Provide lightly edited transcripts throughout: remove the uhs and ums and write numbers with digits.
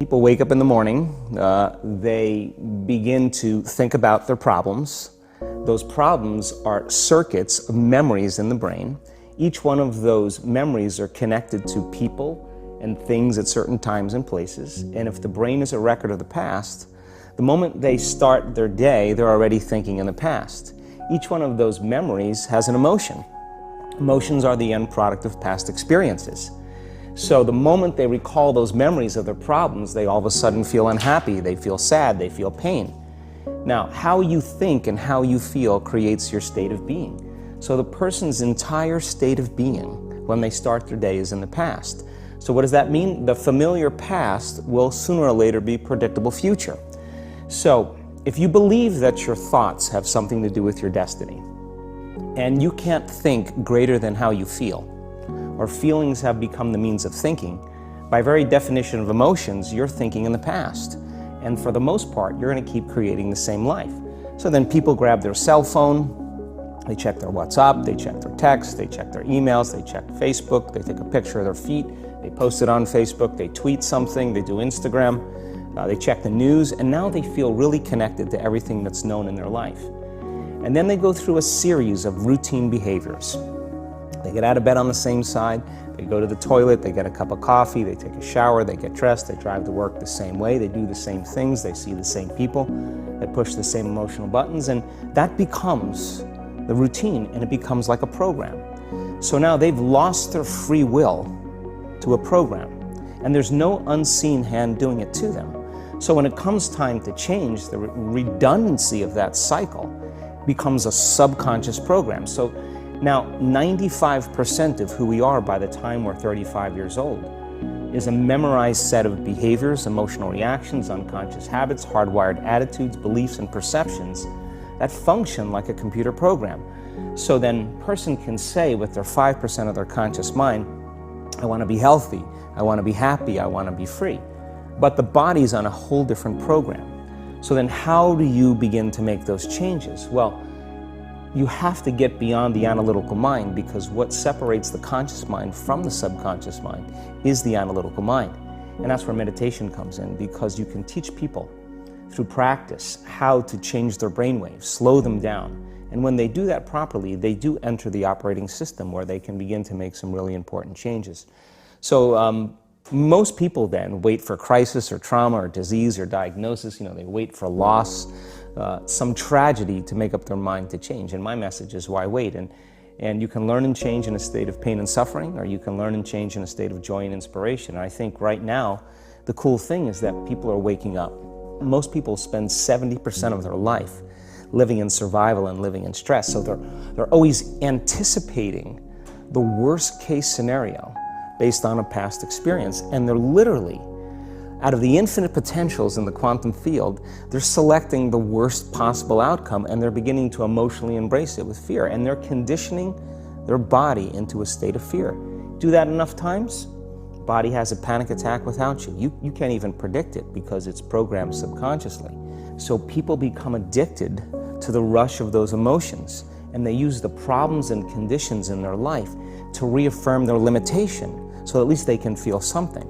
People wake up in the morning, they begin to think about their problems. Those problems are circuits of memories in the brain. Each one of those memories are connected to people and things at certain times and places. And if the brain is a record of the past, the moment they start their day, they're already thinking in the past. Each one of those memories has an emotion. Emotions are the end product of past experiences. So the moment they recall those memories of their problems, they all of a sudden feel unhappy, they feel sad, they feel pain. Now, how you think and how you feel creates your state of being. So the person's entire state of being when they start their day is in the past. So what does that mean? The familiar past will sooner or later be predictable future. So if you believe that your thoughts have something to do with your destiny, and you can't think greater than how you feel, or feelings have become the means of thinking, by very definition of emotions, you're thinking in the past. And for the most part, you're going to keep creating the same life. So then people grab their cell phone, they check their WhatsApp, they check their text, they check their emails, they check Facebook, they take a picture of their feet, they post it on Facebook, they tweet something, they do Instagram, they check the news, and now they feel really connected to everything that's known in their life. And then they go through a series of routine behaviors. They get out of bed on the same side, they go to the toilet, they get a cup of coffee, they take a shower, they get dressed, they drive to work the same way, they do the same things, they see the same people, they push the same emotional buttons, and that becomes the routine, and it becomes like a program. So now they've lost their free will to a program, and there's no unseen hand doing it to them. So when it comes time to change, the redundancy of that cycle becomes a subconscious program. So now 95% of who we are by the time we're 35 years old is a memorized set of behaviors, emotional reactions, unconscious habits, hardwired attitudes, beliefs, and perceptions that function like a computer program. So then a person can say with their 5% of their conscious mind, I want to be healthy, I want to be happy, I want to be free. But the body's on a whole different program. So then how do you begin to make those changes? Well, you have to get beyond the analytical mind, because what separates the conscious mind from the subconscious mind is the analytical mind. And that's where meditation comes in, because you can teach people through practice how to change their brainwaves, slow them down. And when they do that properly, they do enter the operating system where they can begin to make some really important changes. So most people then wait for crisis or trauma or disease or diagnosis. They wait for loss, some tragedy to make up their mind to change. And my message is, why wait? And you can learn and change in a state of pain and suffering, or you can learn and change in a state of joy and inspiration. And I think right now, the cool thing is that people are waking up. Most people spend 70% of their life living in survival and living in stress. So they're always anticipating the worst case scenario based on a past experience. And they're literally, out of the infinite potentials in the quantum field, they're selecting the worst possible outcome, and they're beginning to emotionally embrace it with fear. And they're conditioning their body into a state of fear. Do that enough times, body has a panic attack without you. You can't even predict it because it's programmed subconsciously. So people become addicted to the rush of those emotions, and they use the problems and conditions in their life to reaffirm their limitation, so at least they can feel something.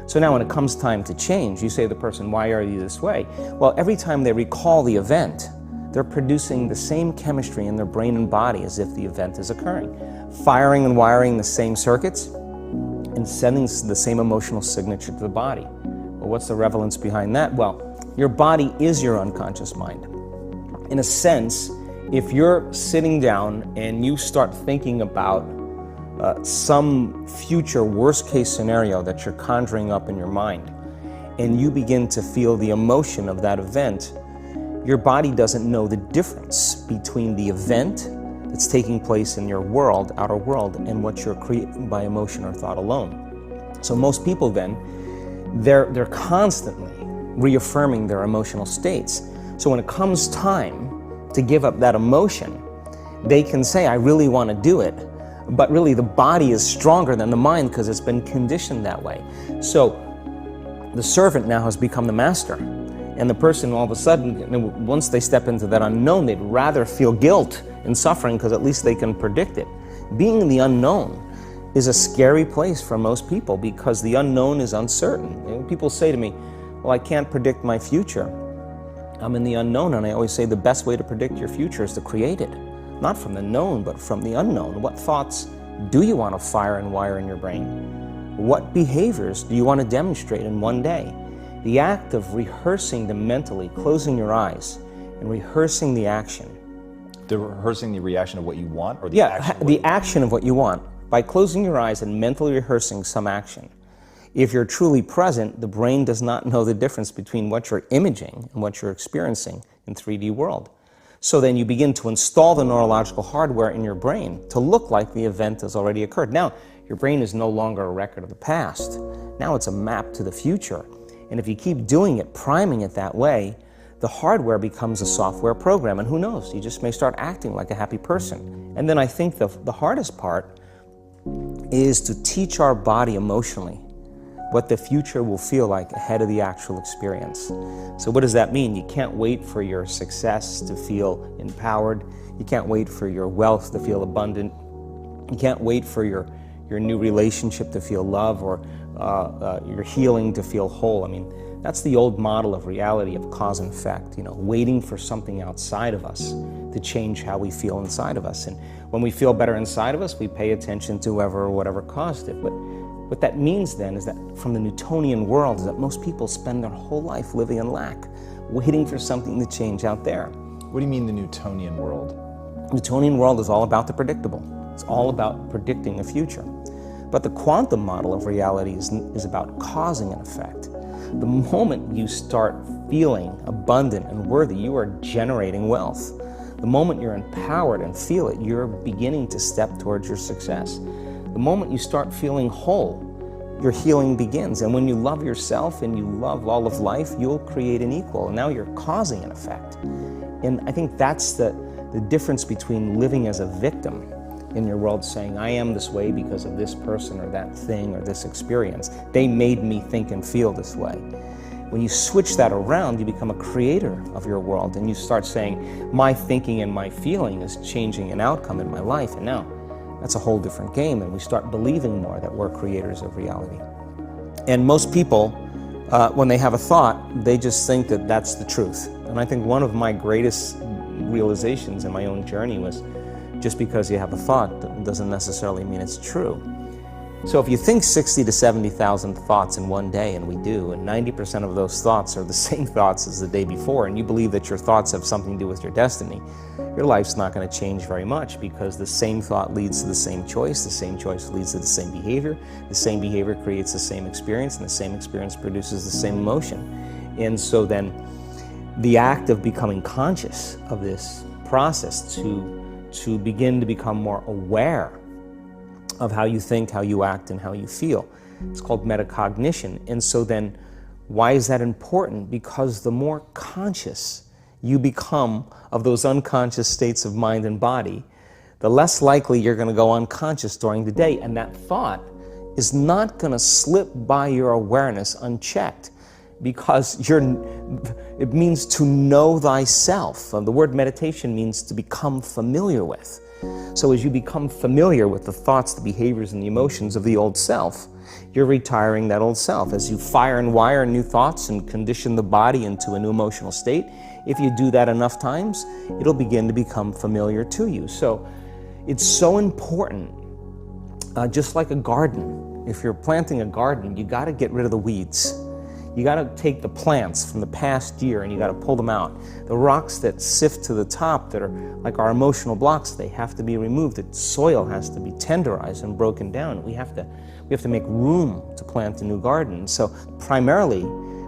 So now when it comes time to change, you say to the person, why are you this way? Well, every time they recall the event, they're producing the same chemistry in their brain and body as if the event is occurring, firing and wiring the same circuits and sending the same emotional signature to the body. Well, what's the relevance behind that? Well, your body is your unconscious mind. In a sense, if you're sitting down and you start thinking about some future worst case scenario that you're conjuring up in your mind, and you begin to feel the emotion of that event, your body doesn't know the difference between the event that's taking place in your world, outer world, and what you're creating by emotion or thought alone. So most people then, they're constantly reaffirming their emotional states. So when it comes time to give up that emotion, they can say, I really want to do it, but really the body is stronger than the mind because it's been conditioned that way. So the servant now has become the master, and the person all of a sudden, once they step into that unknown, they'd rather feel guilt and suffering because at least they can predict it. Being in the unknown is a scary place for most people because the unknown is uncertain. People say to me, well, I can't predict my future. I'm in the unknown, and I always say the best way to predict your future is to create it. Not from the known, but from the unknown. What thoughts do you want to fire and wire in your brain? What behaviors do you want to demonstrate in one day? The act of rehearsing them mentally, closing your eyes, and rehearsing the action. The rehearsing the reaction of what you want, or the Yeah, action? the action of what you want. By closing your eyes and mentally rehearsing some action. If you're truly present, the brain does not know the difference between what you're imaging and what you're experiencing in 3D world. So then you begin to install the neurological hardware in your brain to look like the event has already occurred. Now, your brain is no longer a record of the past. Now it's a map to the future. And if you keep doing it, priming it that way, the hardware becomes a software program. And who knows, you just may start acting like a happy person. And then I think the hardest part is to teach our body emotionally what the future will feel like ahead of the actual experience. So what does that mean? You can't wait for your success to feel empowered. You can't wait for your wealth to feel abundant. You can't wait for your new relationship to feel love, or your healing to feel whole. I mean, that's the old model of reality, of cause and effect, waiting for something outside of us to change how we feel inside of us. And when we feel better inside of us, we pay attention to whoever or whatever caused it. But what that means then is that from the Newtonian world is that most people spend their whole life living in lack, waiting for something to change out there. What do you mean the Newtonian world? The Newtonian world is all about the predictable. It's all about predicting the future. But the quantum model of reality is about causing an effect. The moment you start feeling abundant and worthy, you are generating wealth. The moment you're empowered and feel it, you're beginning to step towards your success. The moment you start feeling whole, your healing begins. And when you love yourself and you love all of life, you'll create an equal. And now you're causing an effect. And I think that's the difference between living as a victim in your world, saying, I am this way because of this person or that thing or this experience. They made me think and feel this way. When you switch that around, you become a creator of your world, and you start saying, my thinking and my feeling is changing an outcome in my life. And now that's a whole different game, and we start believing more that we're creators of reality. And most people, when they have a thought, they just think that that's the truth. And I think one of my greatest realizations in my own journey was, just because you have a thought doesn't necessarily mean it's true. So if you think 60 to 70,000 thoughts in one day, and we do, and 90% of those thoughts are the same thoughts as the day before, and you believe that your thoughts have something to do with your destiny, your life's not going to change very much, because the same thought leads to the same choice leads to the same behavior creates the same experience, and the same experience produces the same emotion. And so then the act of becoming conscious of this process to begin to become more aware of how you think, how you act, and how you feel. It's called metacognition. And so then, why is that important? Because the more conscious you become of those unconscious states of mind and body, the less likely you're going to go unconscious during the day. And that thought is not going to slip by your awareness unchecked, because it means to know thyself. The word meditation means to become familiar with. So as you become familiar with the thoughts, the behaviors, and the emotions of the old self, you're retiring that old self. As you fire and wire new thoughts and condition the body into a new emotional state, if you do that enough times, it'll begin to become familiar to you. So it's so important, just like a garden. If you're planting a garden, you got to get rid of the weeds. You got to take the plants from the past year and you got to pull them out. The rocks that sift to the top that are like our emotional blocks, they have to be removed. The soil has to be tenderized and broken down. We have to make room to plant a new garden. So primarily,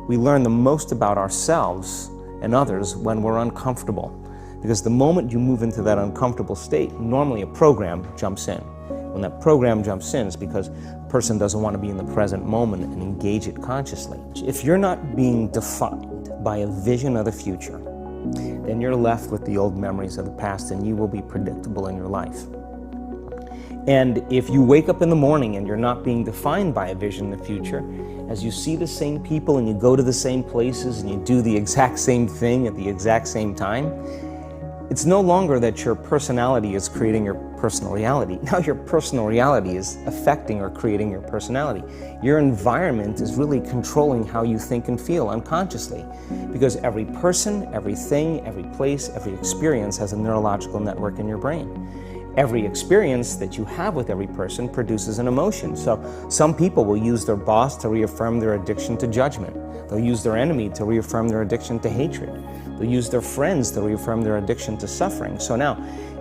we learn the most about ourselves and others when we're uncomfortable. Because the moment you move into that uncomfortable state, normally a program jumps in. When that program jumps in, it's because a person doesn't want to be in the present moment and engage it consciously. If you're not being defined by a vision of the future, then you're left with the old memories of the past, and you will be predictable in your life. And if you wake up in the morning and you're not being defined by a vision in the future, as you see the same people and you go to the same places and you do the exact same thing at the exact same time, It's no longer that your personality is creating your personal reality. Now your personal reality is affecting or creating your personality. Your environment is really controlling how you think and feel unconsciously, because every person, everything, every place, every experience has a neurological network in your brain. Every experience that you have with every person produces an emotion. So some people will use their boss to reaffirm their addiction to judgment. They'll use their enemy to reaffirm their addiction to hatred. They'll use their friends to reaffirm their addiction to suffering. So now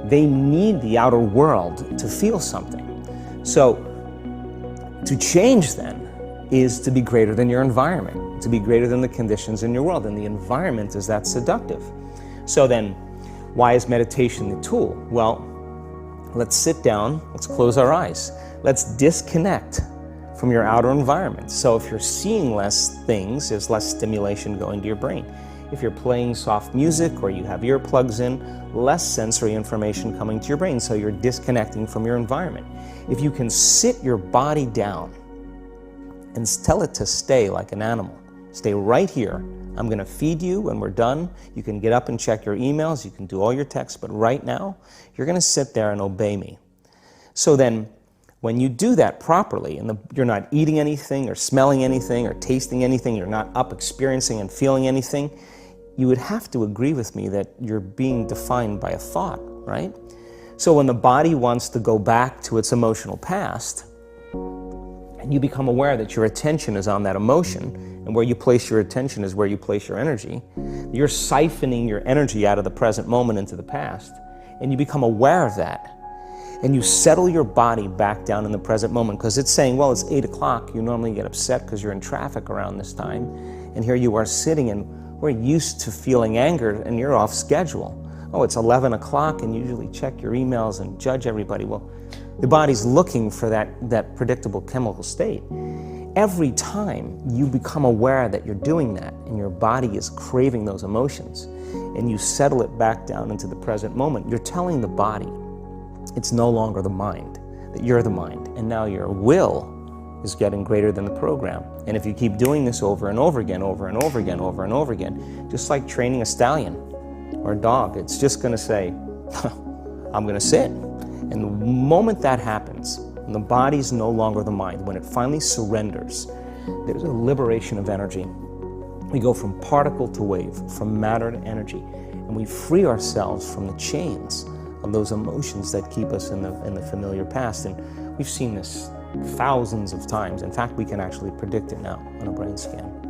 they need the outer world to feel something. So to change then is to be greater than your environment, to be greater than the conditions in your world. And the environment is that seductive. So then why is meditation the tool? Well, let's sit down, let's close our eyes. Let's disconnect from your outer environment. So if you're seeing less things, there's less stimulation going to your brain. If you're playing soft music or you have earplugs in, less sensory information coming to your brain, so you're disconnecting from your environment. If you can sit your body down and tell it to stay like an animal, stay right here. I'm going to feed you when we're done. You can get up and check your emails. You can do all your texts. But right now, you're going to sit there and obey me. So then, when you do that properly, and you're not eating anything or smelling anything or tasting anything, you're not up experiencing and feeling anything, you would have to agree with me that you're being defined by a thought, right? So when the body wants to go back to its emotional past, and you become aware that your attention is on that emotion, and where you place your attention is where you place your energy, you're siphoning your energy out of the present moment into the past, and you become aware of that, and you settle your body back down in the present moment, because it's saying, well, it's 8 o'clock, you normally get upset because you're in traffic around this time, and here you are sitting, and we're used to feeling anger, and you're off schedule. Oh, it's 11 o'clock, and you usually check your emails and judge everybody. Well, the body's looking for that predictable chemical state. Every time you become aware that you're doing that and your body is craving those emotions and you settle it back down into the present moment, you're telling the body it's no longer the mind, that you're the mind, and now your will is getting greater than the program. And if you keep doing this over and over again, over and over again, over and over again, just like training a stallion or a dog, it's just going to say, I'm going to sit. And the moment that happens, when the body's no longer the mind, when it finally surrenders, there's a liberation of energy. We go from particle to wave, from matter to energy, and we free ourselves from the chains of those emotions that keep us in the familiar past. And we've seen this thousands of times. In fact, we can actually predict it now on a brain scan.